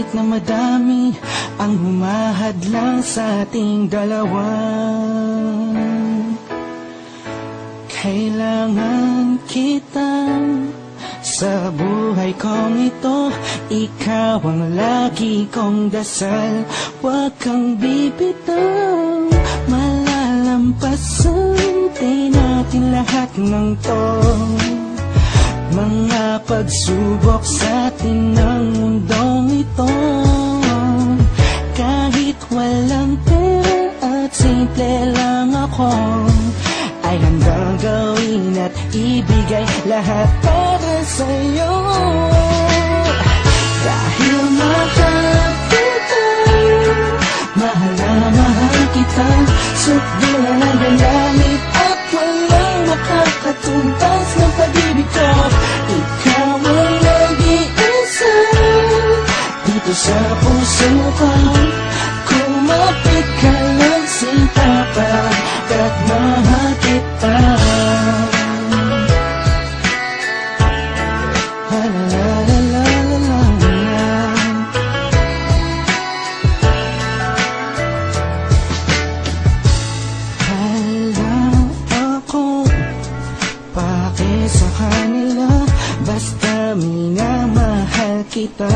Kahit na madami ang humahadlang sa ating dalawa, kailangan kita sa buhay kong ito. Ikaw ang lagi kong dasal, huwag kang bibitaw. Malalampasan din natin lahat ng to, mga pagsubok sa atin ng mundong ito. Kahit walang pera at simple lang ako, ay handang gawin at ibigay lahat para sa'yo. Dahil mahal kita, mahal na mahal kita, sukdulan ang galamit at walang makakatumbas ng pag-ibig ko. Ikaw ang nag-iisa dito sa puso ko. Kumapit ka lang sinta pagkat mahal kita. La la la la la la. Alam ako pake sa kanila, basta minamahal kita.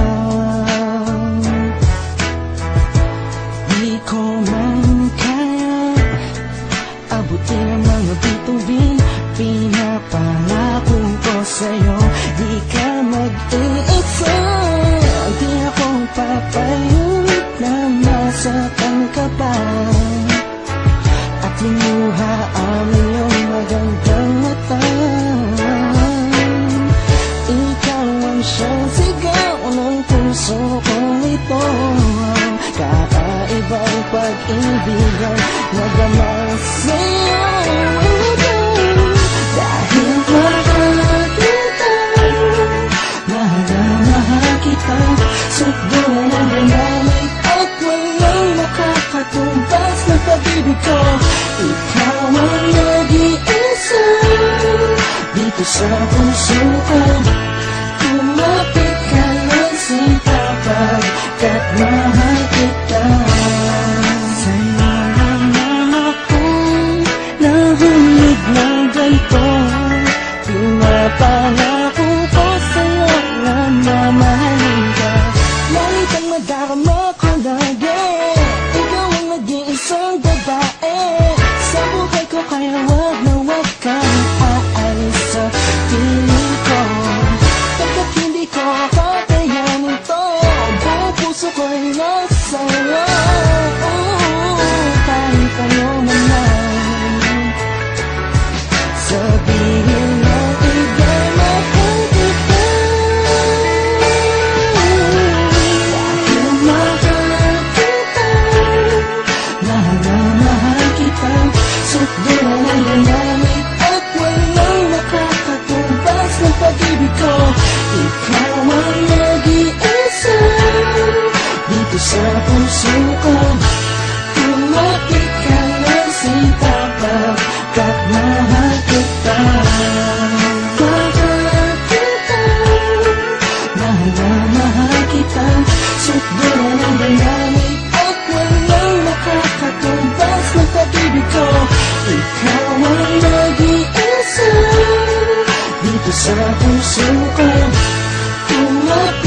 Di ko man kaya abutin ang mga bituin, pinapangako ko sa'yo, di ka mag-iisa. Di ako papayag na masaktan ka pa at limuha ang iyong magandang mata. Ikaw ang siyang sigaw ng puso kong ito, kakaibang pag-ibigan nagamay sa'yo. Dahil mahal kita, mahal na mahal kita, sukdulan ang galamit at walang makakatumbas ng pag-ibig ko. Ikaw ang nag-iisa dito sa puso ko. Kumapit ka lang sinta pagkat mahal kita. Sa'yo lang naman akong nahulog ng ganito, pinapangako ko sa'yo na mamahalin ka. Langit ang madarama ko lagi, ikaw ang nag-iisang babae sa buhay ko, kaya wag na wag kang aalis sa piling ko. Pagkat hindi ko kakayanin to, buong puso ko'y nasa'yo. Kahit ano naman sabihin mo, iba'y mahal kita. Dahil mahal kita, mahal na mahal kita, sukdulan ang galamit at walang makakatumbas ng pag-ibig ko. Ikaw ang nag-iisa dito sa puso ko. Kumapit ka lang sinta pagkat mahal kita. Mahal kita, mahal na mahal kita, sukdulan ang galamit at walang makakatumbas ng pag-ibig ko. Ikaw ang nag-iisa dito sa puso ko. Kumapit